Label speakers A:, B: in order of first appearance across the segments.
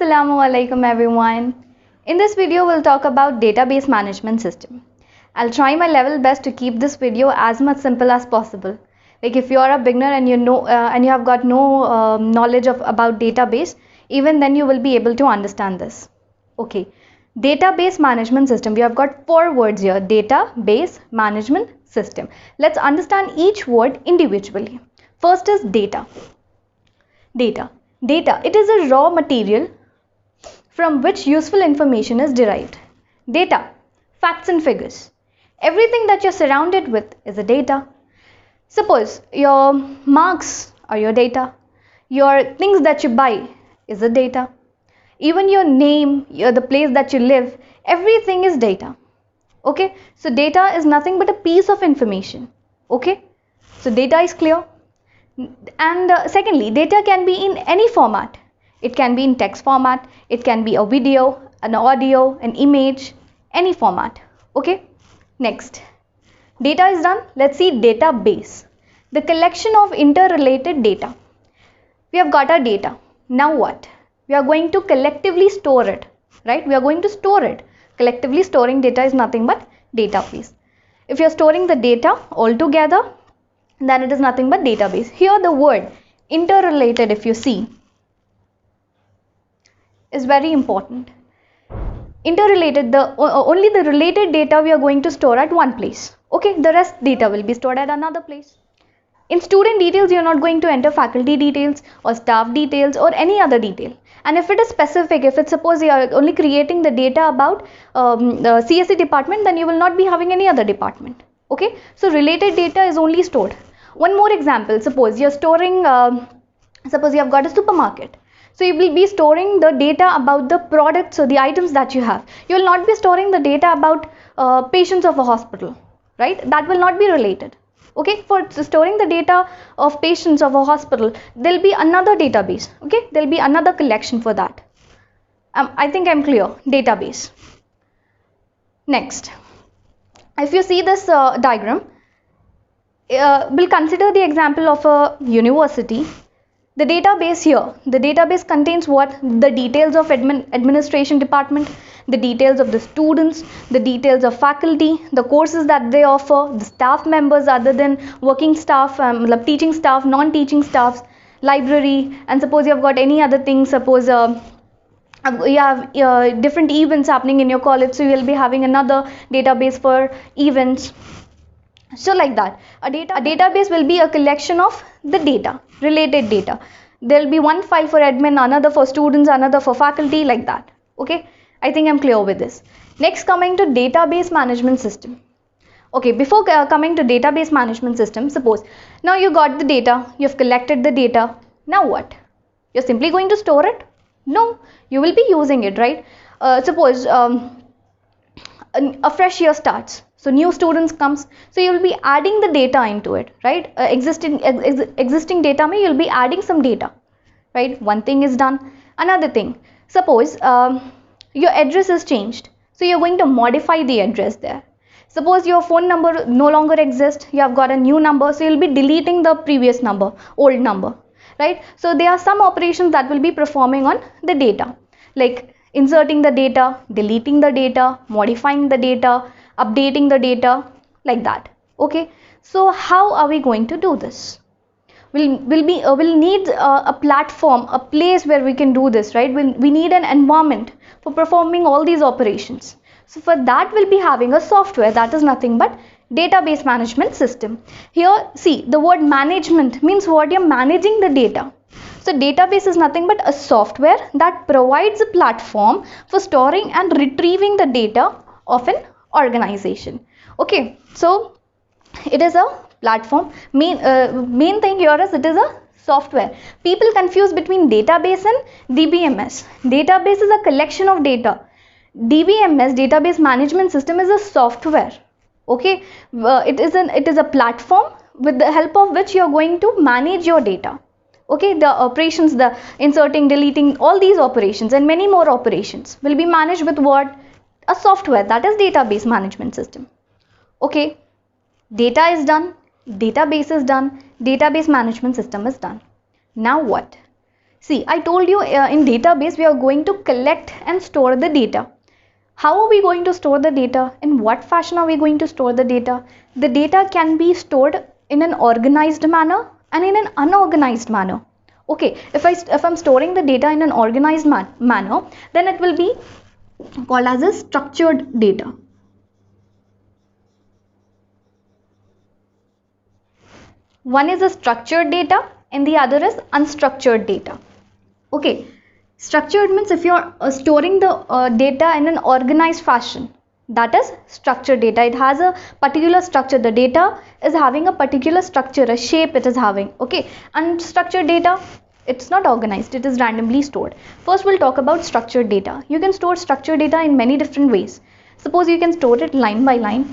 A: Assalamualaikum everyone. In this video we'll talk about database management system. I'll try my level best to keep this video as much simple as possible. Like if you are a beginner and you have got no knowledge about database, even then you will be able to understand this. Okay, database management system. We have got 4 words here: database management system. Let's understand each word individually. First is data. Data, it is a raw material from which useful information is derived. Data, facts and figures. Everything that you're surrounded with is a data. Suppose your marks are your data. Your things that you buy is a data. Even your name, the place that you live, everything is data. Okay, so data is nothing but a piece of information. Okay, so data is clear. And secondly, data can be in any format. It can be in text format, it can be a video, an audio, an image, any format. Okay, next, data is done. Let's see database, the collection of interrelated data. We have got our data. Now what? We are going to collectively store it, right? We are going to store it. Collectively storing data is nothing but database. If you are storing the data all together, then it is nothing but database. Here the word interrelated, if you see, is very important. Interrelated, only the related data we are going to store at one place. Okay, the rest data will be stored at another place. In student details, you are not going to enter faculty details or staff details or any other detail. And if it is specific, if it's suppose you are only creating the data about the CSE department, then you will not be having any other department. Okay, so related data is only stored. One more example, suppose you're storing, suppose you have got a supermarket. So you will be storing the data about the products or the items that you have. You will not be storing the data about patients of a hospital, right? That will not be related. Okay, for storing the data of patients of a hospital, there will be another database. Okay, there will be another collection for that. I think I'm clear. Database. Next, if you see this diagram, we'll consider the example of a university. The database here, the database contains what? The details of administration department, the details of the students, the details of faculty, the courses that they offer, the staff members other than working staff, teaching staff, non-teaching staffs, library, and suppose you have got any other thing, suppose you have different events happening in your college, so you will be having another database for events. So like that, a database will be a collection of the data, related data. There will be one file for admin, another for students, another for faculty, like that. Okay, I think I'm clear with this. Next, coming to database management system. Okay, before coming to database management system, suppose now you got the data, you've collected the data. Now what? You're simply going to store it? No, you will be using it, right? Suppose a fresh year starts. So new students comes, so you will be adding the data into it, right? Existing data, you will be adding some data, right? One thing is done. Another thing, suppose your address is changed, so you're going to modify the address there. Suppose your phone number no longer exists, you have got a new number, so you'll be deleting the previous number, old number, right? So there are some operations that will be performing on the data, like inserting the data, deleting the data, modifying the data, updating the data, like that. Okay, so how are we going to do this? We'll need a platform, a place where we can do this, right? We need an environment for performing all these operations. So for that, we'll be having a software that is nothing but database management system. Here, see, the word management means what? You're managing the data. So database is nothing but a software that provides a platform for storing and retrieving the data of an organization. Okay, so it is a platform. Main thing here is it is a software. People confuse between database and DBMS. Database is a collection of data. DBMS, database management system, is a software. Okay, it is a platform with the help of which you are going to manage your data. Okay, the operations, the inserting, deleting, all these operations and many more operations will be managed with what? A software, that is database management system. Okay, data is done, database is done, database management system is done. Now what? See, I told you in database we are going to collect and store the data. How are we going to store the data? In what fashion are we going to store the data? The data can be stored in an organized manner and in an unorganized manner. Okay, if I'm storing the data in an organized manner, then it will be called as a structured data. One is a structured data and the other is unstructured data. Okay, structured means if you're storing the data in an organized fashion, that is structured data. It has a particular structure. The data is having a particular structure, a shape it is having. Okay, unstructured data, it's not organized, it is randomly stored. First we'll talk about structured data. You can store structured data in many different ways. Suppose you can store it line by line.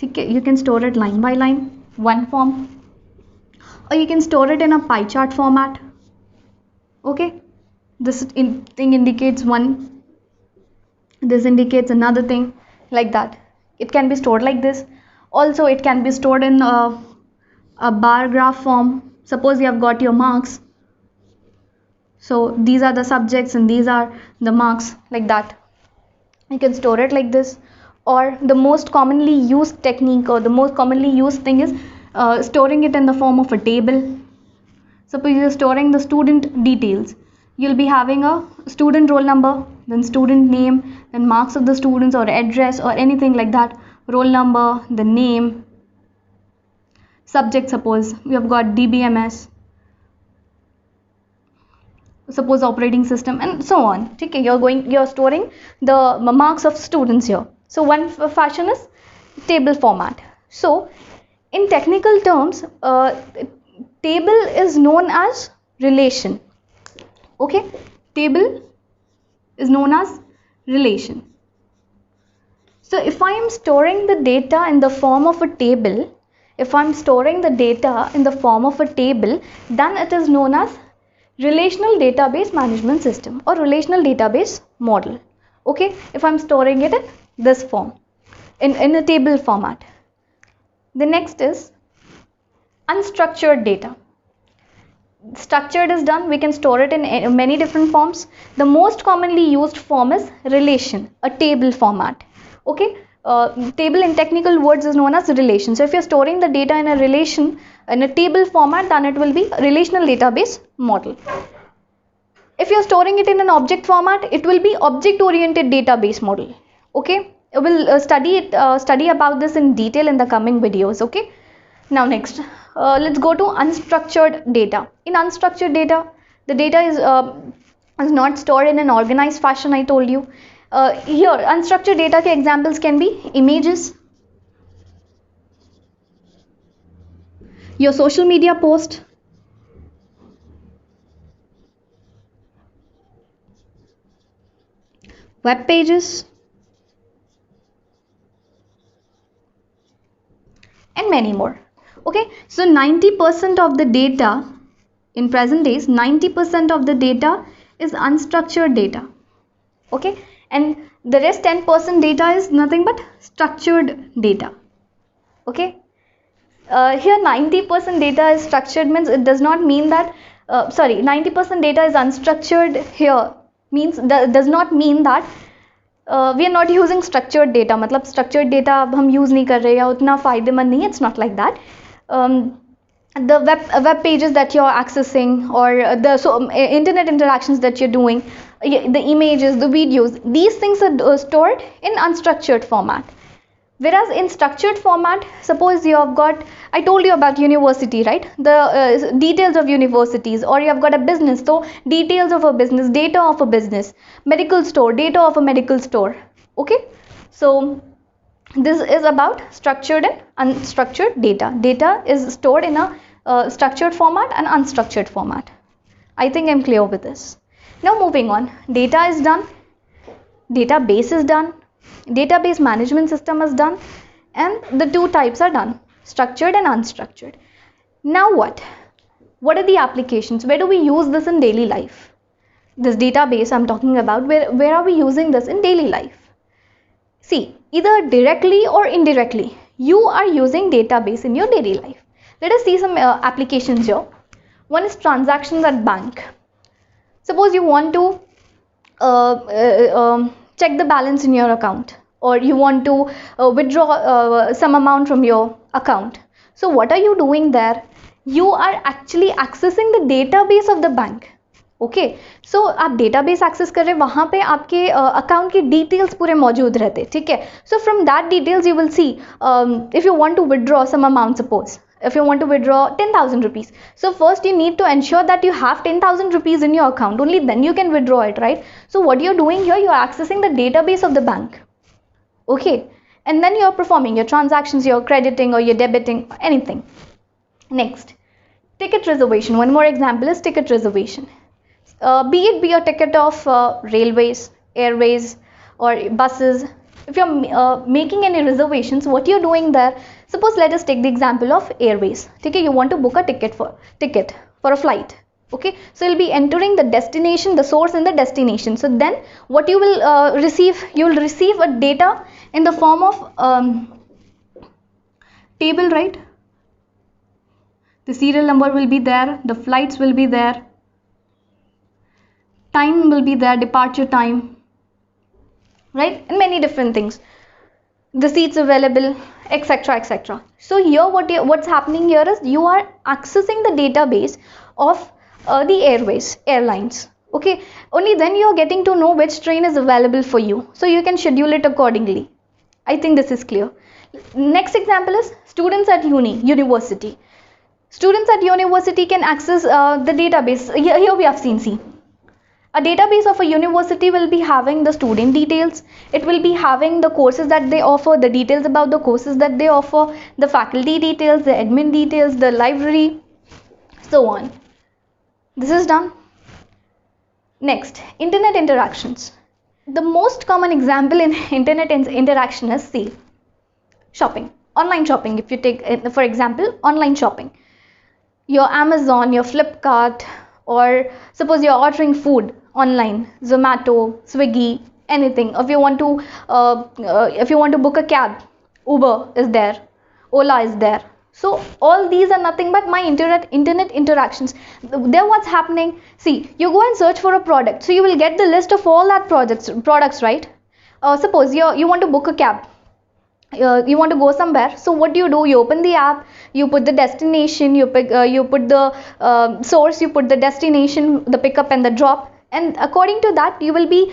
A: Okay, you can store it line by line, one form, or you can store it in a pie chart format. Okay, this thing indicates one, this indicates another thing, like that. It can be stored like this. Also it can be stored in a bar graph form. Suppose you have got your marks, so these are the subjects and these are the marks, like that. You can store it like this. Or the most commonly used technique, or the most commonly used thing is storing it in the form of a table. Suppose you're storing the student details, you'll be having a student roll number, then student name, then marks of the students or address or anything like that, roll number, the name, subject, suppose we have got DBMS, suppose operating system, and so on. Okay, you're storing the marks of students here. So one fashion is table format. So in technical terms, table is known as relation. Okay, table is known as relation. So if I am storing the data in the form of a table, then it is known as relational database management system or relational database model. Okay, if I'm storing it in this form, in a table format. The next is unstructured data. Structured is done, we can store it in many different forms. The most commonly used form is relation, a table format. Okay, table in technical words is known as relation. So if you're storing the data in a relation, in a table format, then it will be a relational database model. If you're storing it in an object format, it will be object oriented database model. Okay, we'll study about this in detail in the coming videos. Okay, now next let's go to unstructured data. In unstructured data, the data is not stored in an organized fashion. I told you. Here unstructured data के examples can be images, your social media post, web pages, and many more. Okay, so 90% of the data in present days, 90% of the data is unstructured data. Okay, and the rest 10% data is nothing but structured data. Okay, here 90% data is structured means it does not mean that 90% data is unstructured here means does not mean that we are not using structured data. मतलब structured data अब हम use नहीं कर रहे या उतना फायदेमंद नहीं है. It's not like that. The web pages that you're accessing, or the internet interactions that you're doing, the images, the videos, these things are stored in unstructured format. Whereas in structured format, suppose you have got, I told you about university, right? The details of universities, or you have got a business, so details of a business, data of a business, medical store, data of a medical store. Okay, so this is about structured and unstructured data. Data is stored in a structured format and unstructured format. I think I'm clear with this. Now moving on, data is done, database is done, database management system is done, and the two types are done, structured and unstructured. Now what are the applications? Where do we use this in daily life? This database I'm talking about, where are we using this in daily life? See, either directly or indirectly, you are using database in your daily life. Let us see some applications here. One is transactions at bank. Suppose you want to check the balance in your account, or you want to withdraw some amount from your account. So what are you doing there? You are actually accessing the database of the bank. Okay so आप database access कर रहे हैं, वहाँ पे आपके account की details पूरे मौजूद रहते, ठीक है. So from that details you will see if you want to withdraw some amount, suppose if you want to withdraw 10,000 rupees. So first you need to ensure that you have 10,000 rupees in your account, only then you can withdraw it, right? So what you're doing here, you're accessing the database of the bank, okay, and then you're performing your transactions, you're crediting or you're debiting, anything. Next, ticket reservation. One more example is ticket reservation. Be it be a ticket of railways, airways or buses. If you're making any reservations, what you're doing there, suppose let us take the example of airways, okay, you want to book a ticket for a flight, okay, so you'll be entering the destination, the source and the destination. So then what you will receive, you will receive a data in the form of table, right? The serial number will be there, the flights will be there, time will be there, departure time, right, and many different things, the seats available, etc, etc. So here what's happening here is you are accessing the database of the airlines, okay, only then you are getting to know which train is available for you, so you can schedule it accordingly. I think this is clear. Next example is students at university. Students at university can access the database. Here we have seen, see, a database of a university will be having the student details, it will be having the courses that they offer, the details about the courses that they offer, the faculty details, the admin details, the library, so on. This is done. Next, internet interactions. The most common example in internet interaction is, see, shopping, online shopping. If you take, for example, online shopping, your Amazon, your Flipkart, or suppose you're ordering food online, Zomato, Swiggy, anything. If you want to book a cab, Uber is there, Ola is there. So all these are nothing but my internet interactions. There what's happening, see, you go and search for a product, so you will get the list of all that products, right? Suppose you want to book a cab, you want to go somewhere, so what do? You open the app, you put the destination, you put the source, you put the destination, the pickup and the drop, and according to that you will be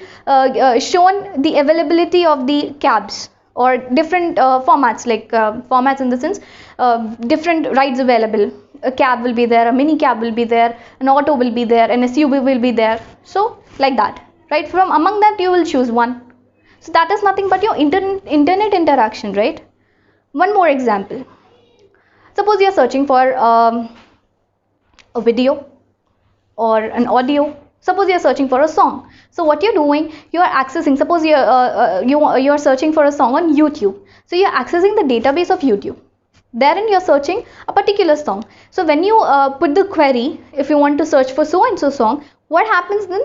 A: shown the availability of the cabs, or different formats, like formats in the sense different rides available. A cab will be there, a mini cab will be there, an auto will be there, an SUV will be there, so like that, right? From among that you will choose one. So that is nothing but your internet interaction, right? One more example. Suppose you are searching for a video or an audio. Suppose you are searching for a song. So what you're doing, you are accessing, suppose you are searching for a song on YouTube. So you are accessing the database of YouTube. Therein you are searching a particular song. So when you put the query, if you want to search for so and so song, what happens then?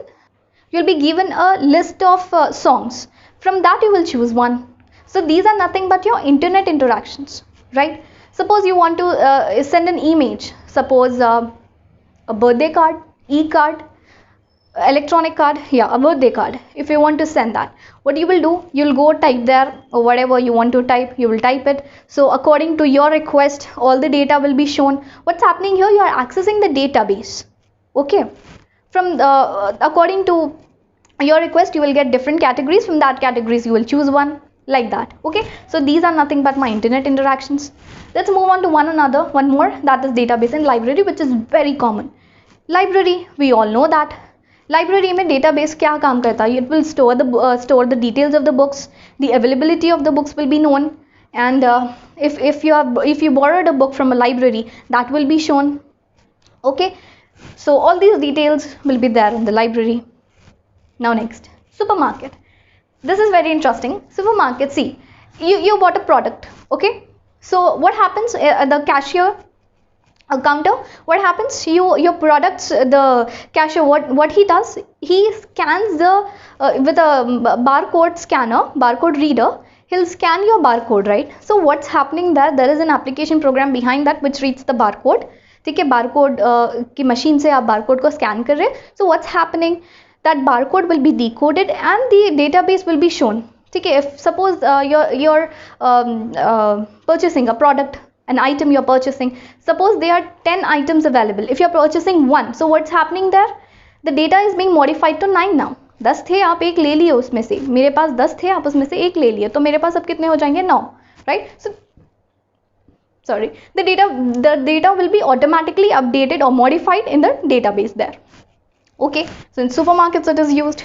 A: You'll be given a list of songs. From that you will choose one. So these are nothing but your internet interactions, right? Suppose you want to send an image, suppose a birthday card, e-card, electronic card, yeah, a birthday card. If you want to send that, what you will do, you'll go type there, or whatever you want to type, you will type it. So according to your request, all the data will be shown. What's happening here? You are accessing the database, okay? From according to your request, you will get different categories. From that categories you will choose one, like that, okay? So these are nothing but my internet interactions. Let's move on to one more, that is database and library, which is very common. Library, we all know that. Library में database क्या काम करता है? It will store the details of the books, the availability of the books will be known, and if you borrowed a book from a library, that will be shown, okay? So all these details will be there in the library. Now next, supermarket. This is very interesting. Supermarket, see, you bought a product, okay? So what happens? The cashier, a counter, what happens? Your products, the cashier, what he does, he scans the with a barcode reader, he'll scan your barcode, right? So what's happening there? There is an application program behind that which reads the barcode, ठीक है, barcode की machine से आप barcode को scan कर रहे हैं. So what's happening, that barcode will be decoded and the database will be shown. ठीक है, if suppose you're purchasing a product, an item you're purchasing, suppose there are 10 items available. If you're purchasing one, so what's happening there, the data is being modified to 9 now. 10 थे, आप एक ले लिए उसमें से, मेरे पास 10 थे, आप उसमें से एक ले लिए, तो मेरे पास अब कितने हो जाएंगे, 9, right. So sorry, the data will be automatically updated or modified in the database there. Okay, so in supermarkets it is used.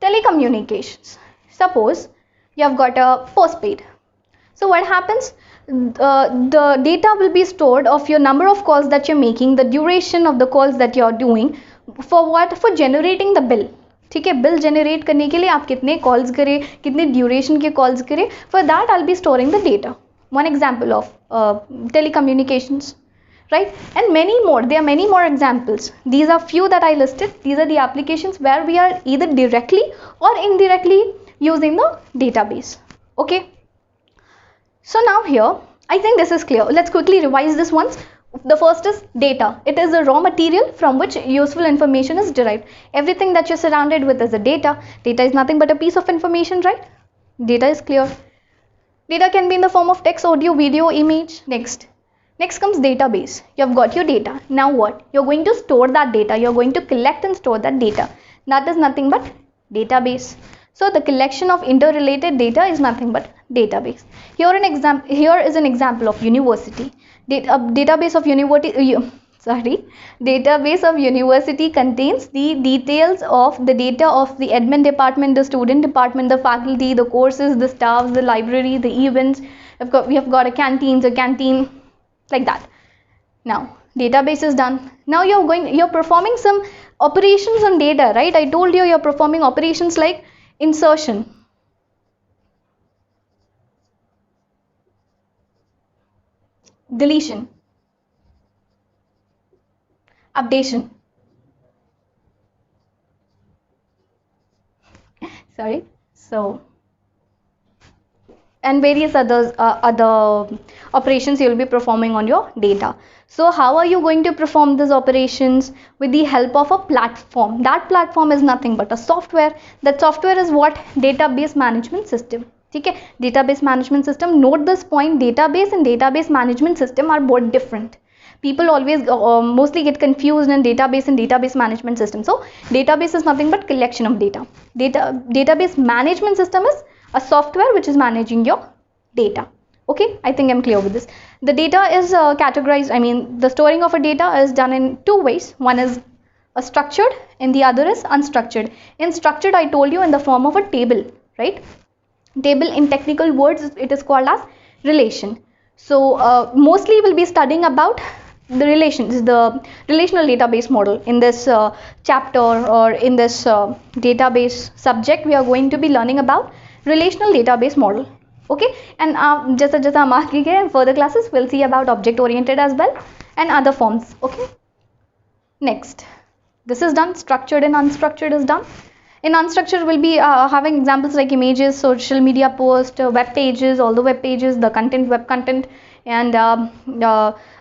A: Telecommunications, suppose you have got a postpaid. So what happens, the data will be stored of your number of calls that you're making, the duration of the calls that you're doing, for what, for generating the bill. ठीक है, bill generate करने के लिए आप कितने calls करें, कितने duration के कॉल्स करें, for that I will be storing the data. One example of telecommunications, right? And many more, there are many more examples. These are few that I listed. These are the applications where we are either directly or indirectly using the database. Okay, so now here I think this is clear. Let's quickly revise this once. The first is data. It is a raw material from which useful information is derived. Everything that you're surrounded with is a data. Data is nothing but a piece of information, right? Data is clear. Data can be in the form of text, audio, video, image. Next comes database. You have got your data. Now what? You're going to store that data. You're going to collect and store that data. That is nothing but database. So the collection of interrelated data is nothing but database. Here is an example of university. Database of university contains the details of the data of the admin department, the student department, the faculty, the courses, the staffs, the library, the events. We have got a canteen, like that. Now database is done. Now you're performing some operations on data, right? I told you're performing operations like insertion, deletion, updation, sorry, so, and various other operations you will be performing on your data. So how are you going to perform these operations? With the help of a platform. That platform is nothing but a software. That software is what? Database management system. Okay? Database management system. Note this point, database and database management system are both different. People always mostly get confused in database and database management system. So database is nothing but collection of data. Database management system is a software which is managing your data. Okay, I think I'm clear with this. The data is categorized, the storing of a data is done in two ways. One is a structured and the other is unstructured. In structured, I told you, in the form of a table, right? Table, in technical words, it is called as relation. So mostly we'll be studying about the relations, the relational database model. In this chapter or in this database subject, we are going to be learning about relational database model. Okay, and just in further classes we'll see about object oriented as well and other forms. Okay, next, this is done. Structured and unstructured is done. In unstructured, we'll be having examples like images, social media posts, web pages, all the web pages, the content, web content, and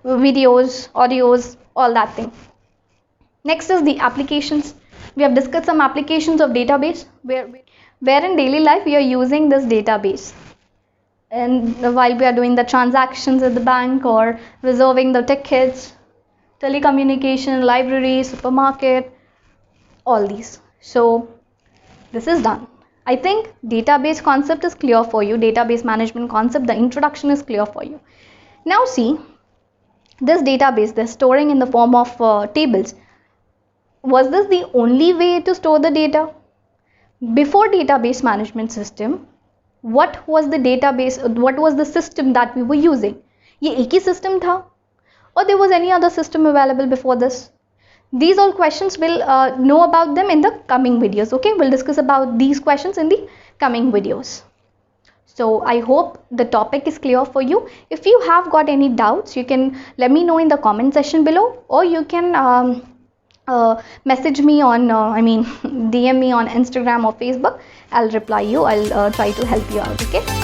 A: videos, audios, all that thing. Next is the applications. We have discussed some applications of database where in daily life we are using this database. And while we are doing the transactions at the bank or reserving the tickets, telecommunication, library, supermarket, all these. So this is done. I think database concept is clear for you. Database management concept, the introduction is clear for you. Now see, this database, they're storing in the form of tables. Was this the only way to store the data? Before database management system, what was the database, what was the system that we were using? ये एक ही system था, or there was any other system available before this? These all questions we'll know about them in the coming videos. Okay, we'll discuss about these questions in the coming videos. So I hope the topic is clear for you. If you have got any doubts, you can let me know in the comment section below, or you can message me on DM me on Instagram or Facebook. I'll reply you. I'll try to help you out. Okay.